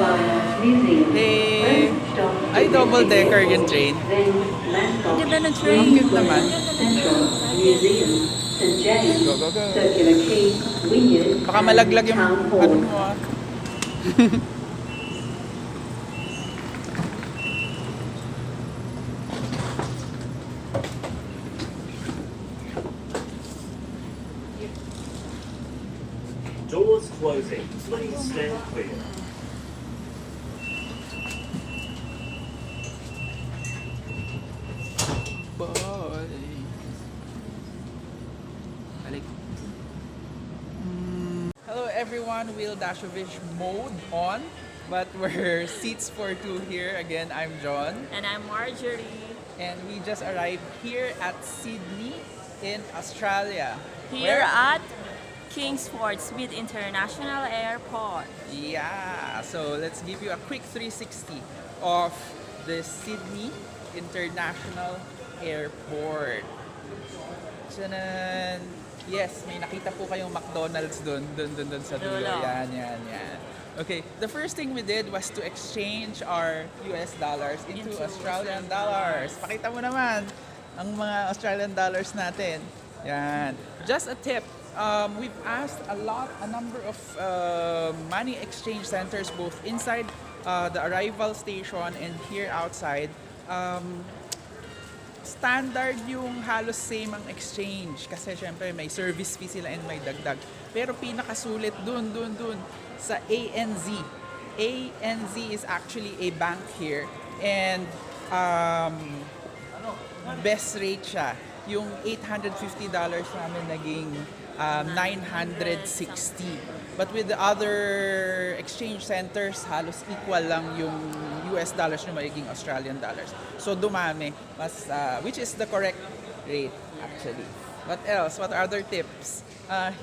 Eh, ay double-decker yung train. Ang ganda ng Ang train. cute naman. Go, go, go. Baka malaglag yung ano mo ah. Doors closing. Please stand clear. Bye. Balik. Hello everyone, Wheel Dashovich mode on. But we're seats for two here. Again, I'm John. And I'm Marjorie. And we just arrived here at Sydney in Australia. Here Where? at Kingsford Smith International Airport. Yeah, so let's give you a quick 360 of the Sydney International Airport. Tchanan! Yes, may nakita po kayong McDonald's dun sa dulo. Dulo. Yan. Okay, the first thing we did was to exchange our US dollars into Australian dollars. Pakita mo naman ang mga Australian dollars natin. Yan. Just a tip. We've asked a number of money exchange centers both inside the arrival station and here outside. Standard yung halos same ang exchange kasi syempre may service fee sila and may dagdag. Pero pinakasulit dun sa ANZ. ANZ is actually a bank here and best rate siya. Yung $850 namin naging 960. But with the other exchange centers, halos equal lang yung US dollars na magiging Australian dollars. So dumami, which is the correct rate actually. What else? What are other tips?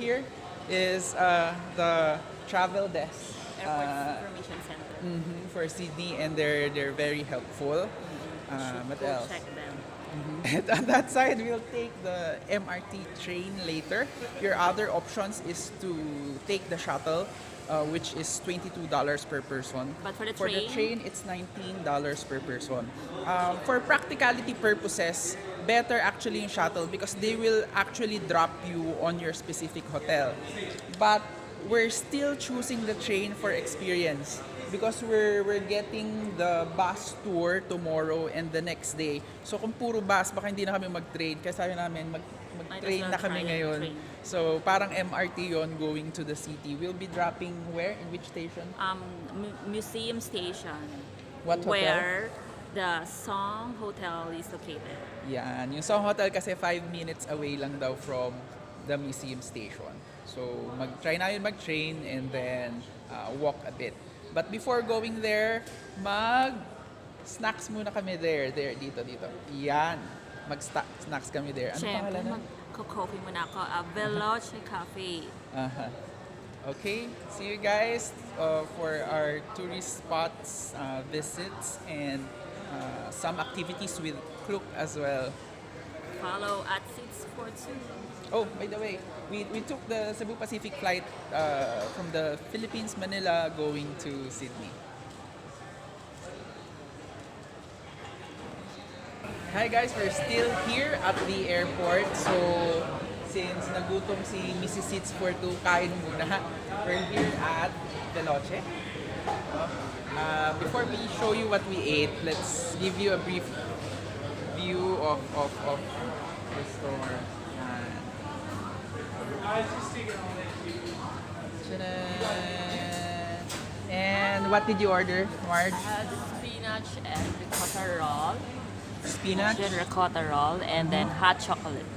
Here is the travel desk. Airport Information Center. For Sydney and they're very helpful. What Go else? check them. And on that side, we'll take the MRT train later. Your other options is to take the shuttle, which is $22 per person. But for the train, it's $19 per person. For practicality purposes, better actually yung shuttle because they will actually drop you on your specific hotel. But we're still choosing the train for experience because we're getting the bus tour tomorrow and the next day. So kung puro bus, baka hindi na kami mag-train. Kaya sabi namin, mag-train na kami ngayon. So parang MRT yon going to the city. We'll be dropping where? In which station? Museum Station. What hotel? Where the Song Hotel is located. Yan. Yung Song Hotel kasi 5 minutes away lang daw from the museum station. So try namin mag-train and then walk a bit. But before going there, snacks muna kami there, dito. Yan. Snacks kami there. Ano Siyempre, pangalan nun? mag-coffee muna ako. Veloce Cafe. Okay, see you guys for our tourist spots, visits, and some activities with Klook as well. Follow at 642. Oh, by the way, we took the Cebu Pacific flight from the Philippines, Manila, going to Sydney. Hi guys, we're still here at the airport. So, since nagutom si Mrs. Seats for two, kain muna. We're here at Veloce. Before we show you what we ate, let's give you a brief view of the store. And what did you order, Marge? I had spinach and ricotta roll. Spinach Then ricotta roll and then hot chocolate.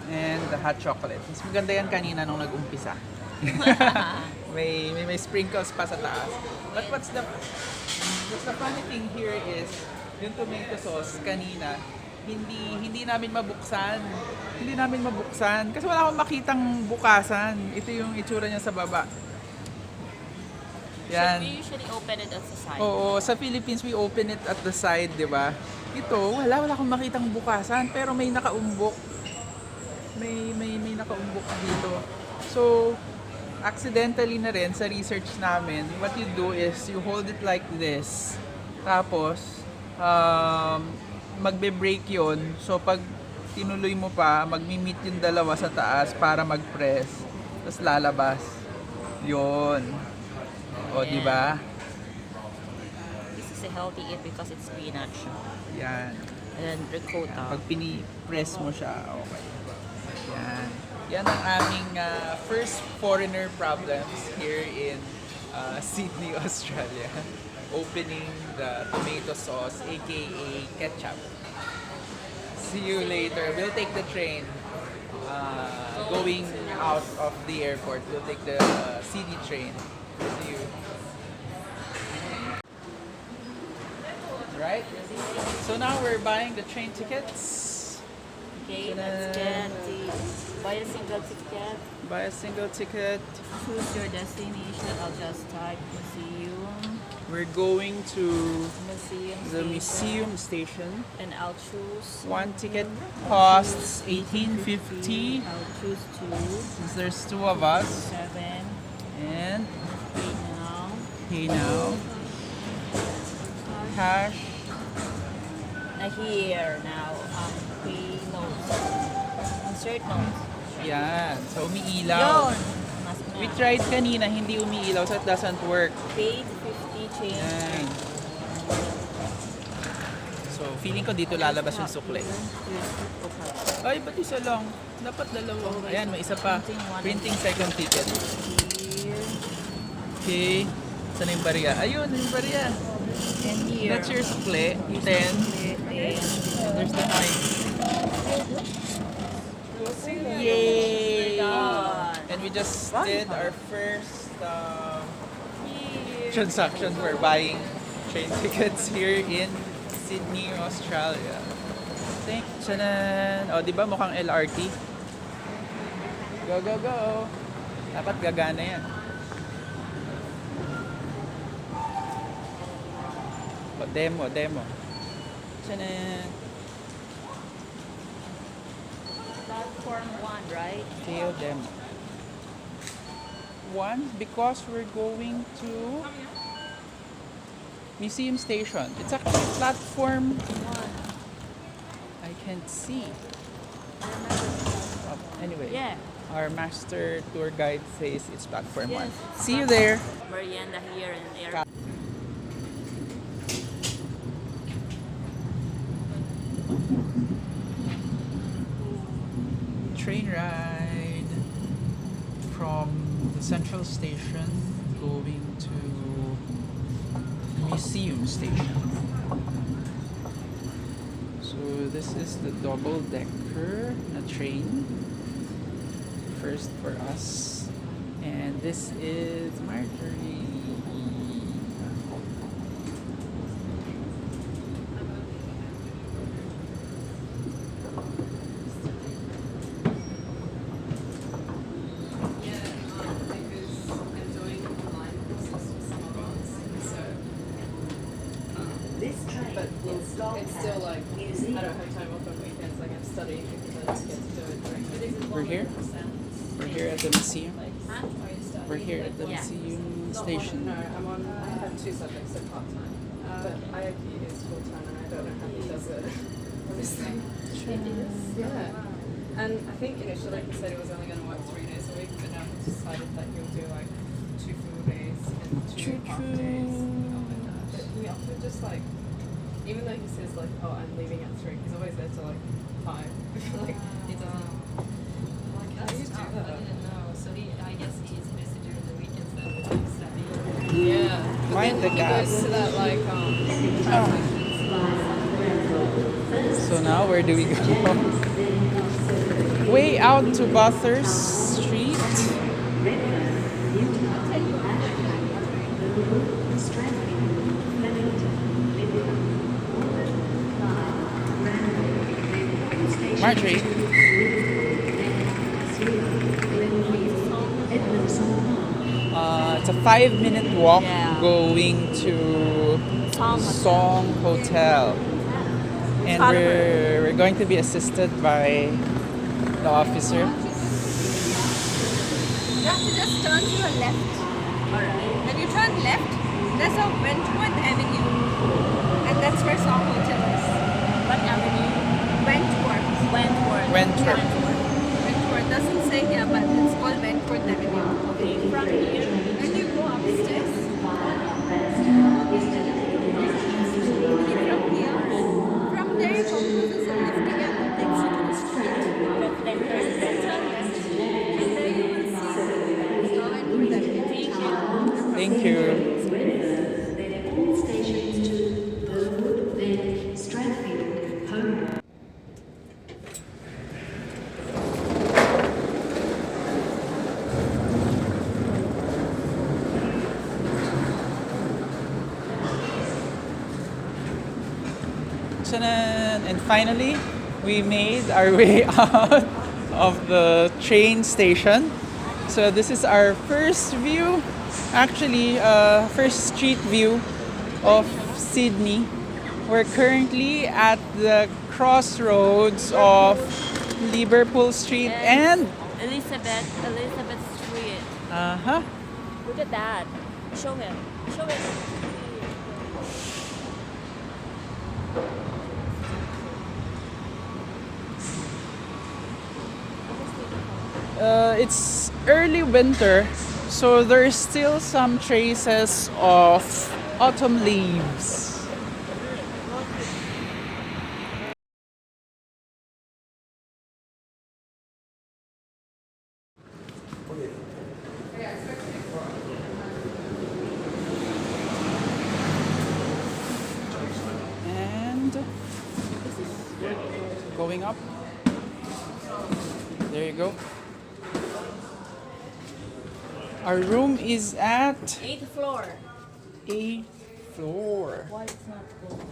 and the hot chocolate. Mas maganda yan kanina nung nag-umpisa. may sprinkles pa sa taas. But what's the funny thing here is yung tomato sauce kanina hindi namin mabuksan. Hindi namin mabuksan kasi wala akong makitang bukasan. Ito yung itsura niya sa baba. Yan. So we usually open it at the side. Oo, sa Philippines we open it at the side, 'di ba? Ito, wala akong makitang bukasan pero may nakaumbok. May nakaumbok dito. So, accidentally na rin sa research namin, what you do is you hold it like this. Tapos, magbe-break yun. So, pag tinuloy mo pa, magmi-meet yung dalawa sa taas para mag-press. Tapos lalabas. Yun. O, di ba? This is a healthy eat because it's spinach. Yan. And ricotta. Pag pini-press mo siya, okay. Yan. Yan ang aming first foreigner problems here in Sydney, Australia. Opening the tomato sauce, aka ketchup. See you later. We'll take the train going out of the airport. We'll take the CD train. See you. Right? So now we're buying the train tickets. Okay, let's get the buy a single ticket. Buy a single ticket. Choose your destination. I'll just type museum. We're going to the Museum. museum station. And I'll choose. One ticket costs $18.50 I'll choose 2. since there's 2 of us. 7. And Pay now. pay now. Cash. Here now. Pay notes. Insert notes. Yan. So umiilaw. Yun. Mas na. We tried kanina, hindi umiilaw so it doesn't work. Paid 50 change. Yan. So feeling ko dito lalabas yung sukle. Ay, ba't isa lang? Dapat dalawa. Ayan, may isa pa. Printing second ticket. Here. Okay. Saan yung barya? Ayun, yung barya. And here. That's your sukle. Then, there's the knife. Yay! Done. And we just did our first transaction for buying train tickets here in Sydney, Australia. Tchanan! O, di ba mukhang LRT? Go, go, go! Dapat gagana yan. O, demo, demo. Tchanan! Platform 1, right? Tail demo. 1 because we're going to museum station. It's actually platform 1. I can't see. Oh, anyway, Yeah. our master tour guide says it's platform Yes. 1. See you there. Merienda here in air. Train ride from the central station going to museum station. So this is the double decker na train. First for us. And this is Marjorie. It's still like, I don't have time off on weekends, like I'm studying because I just get to do it during. We're here. We're here at the museum. Are you studying? We're here at the Yeah. museum Not station. one, no, I'm on, I have 2 subjects at part-time. But IOP is full-time and I don't know how he does it. Honestly. Yeah. And I think initially he said he was only going to work 3 days a week, but now he's decided that he'll do like 2 full days and 2 half days. But he often just like, even though he says like, oh, I'm leaving at 3, he's always there till like 5. Like, he doesn't. Like, how do you do that? I didn't know. So I guess he's busy during the weekends then with like studying. Yeah. Mind the He gas. goes to that like So now where do we go? Way out to Bathurst Street. Marjorie. It's a 5-minute walk Yeah. going to Song Song Hotel. And Follow we're going to be assisted by the officer. have to just turn to your left. Alright. When you turn left, there's a Wentworth Avenue. And that's where Sock Hotel is. What avenue? Wentworth. Wentworth. Wentworth. Wentworth doesn't say here, but it's called Wentworth Avenue. Okay, from here. When you go upstairs, from there you go to this lifting and that takes you to the street. Then turn left. And there you will see Wentworth Avenue. Thank you. Stations to Burwood, then Strathfield, home. Ta-da! And finally, we made our way out of the train station. So this is our first view, actually first street view of Sydney. We're currently at the crossroads of Liverpool Street and Elizabeth Street. uh-huh. Look at that. Show him. Show him. It's early winter, so there's still some traces of autumn leaves. And going up. There you go. Our room is at 8th floor. 8th floor. Why it's not open?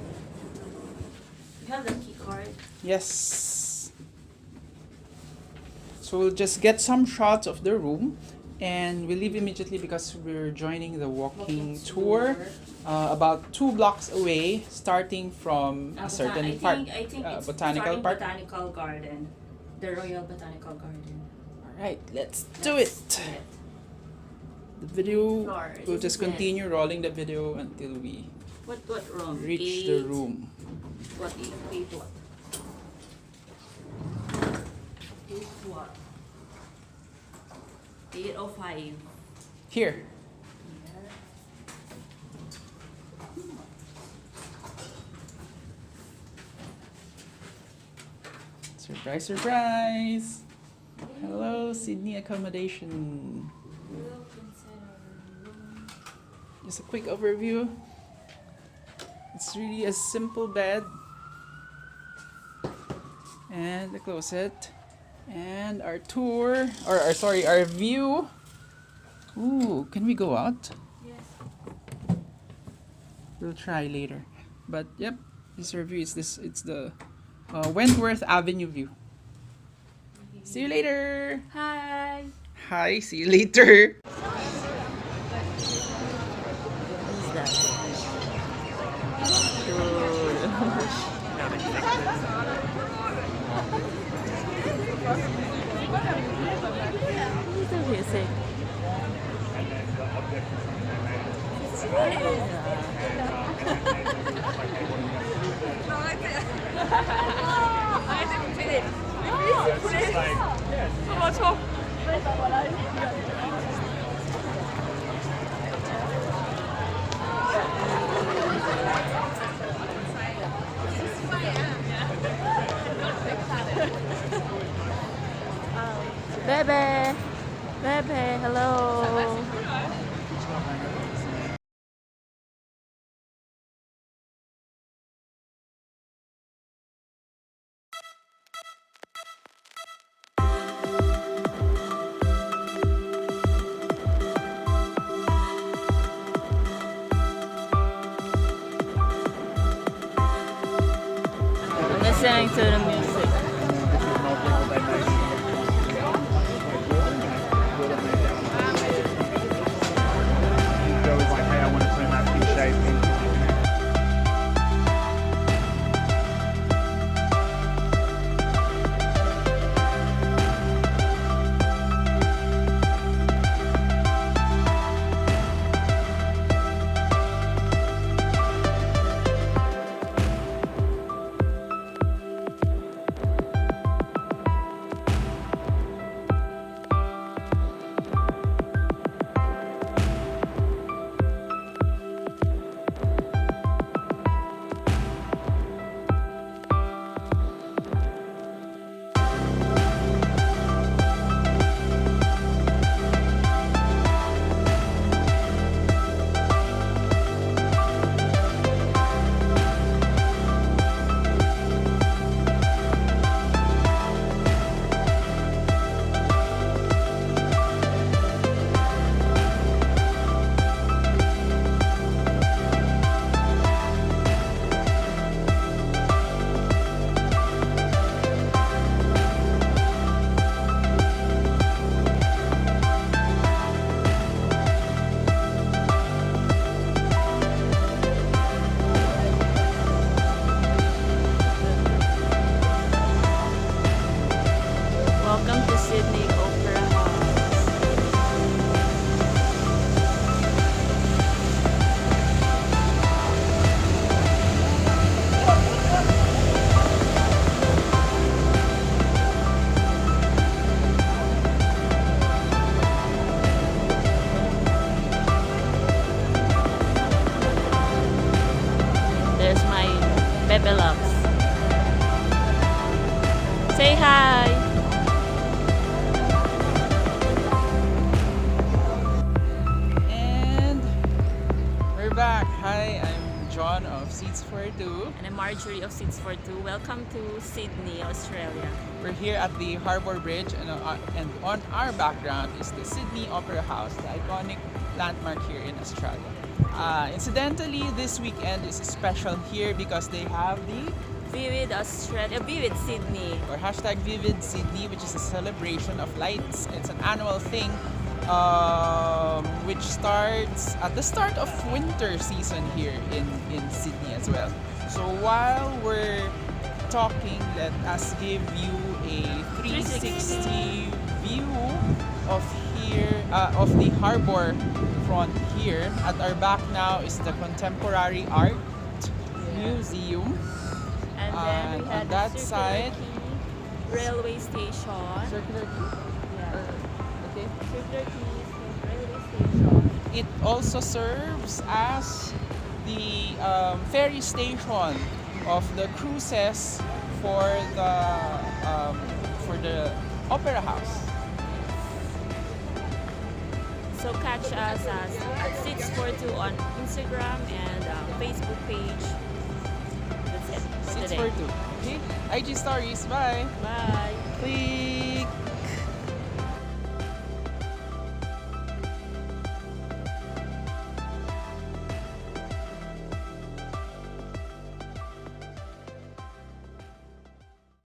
You have the key card. Yes. So we'll just get some shots of the room and we leave immediately because we're joining the walking tour about 2 blocks away, starting from a certain park, I think it's botanical park. Botanical Garden. The Royal Botanical Garden. Alright, let's do it. The video, Floor. we'll This just is it. continue rolling the video until we What room? reach Eight. the room. What eight what? 8 what? 805. Here. Surprise, surprise! Hello, Sydney accommodation. Just a quick overview. It's really a simple bed. And the closet. And our tour, our view. Ooh, can we go out? Yes. We'll try later. But yep, this review is this. It's the Wentworth Avenue view. See you later. Hi. Hi. See you later. What is that? Music. Bebe, Bebe, hello. Listening to the music. Pepe Loves. Say hi! And we're back. Hi, I'm John of Seats for Two. And I'm Marjorie of Seats for Two. Welcome to Sydney, Australia. We're here at the Harbour Bridge, and on our background is the Sydney Opera House, the iconic landmark here in Australia. Incidentally, this weekend is special here because they have the Vivid Australia, Vivid Sydney. or hashtag Vivid Sydney, which is a celebration of lights. It's an annual thing which starts at the start of winter season here in Sydney as well. So while we're talking, let us give you a 360 view of of the harbor front here. At our back now is the Contemporary Art Museum. And then we And had on that the side, railway station. circular quay. Yeah. Okay. Circular Quays railway station. It also serves as the ferry station of the cruises for the Opera House. So catch us at Seats for Two on Instagram and Facebook page. That's it for Seats today. for Two. Okay. IG stories. Bye. Bye. Click.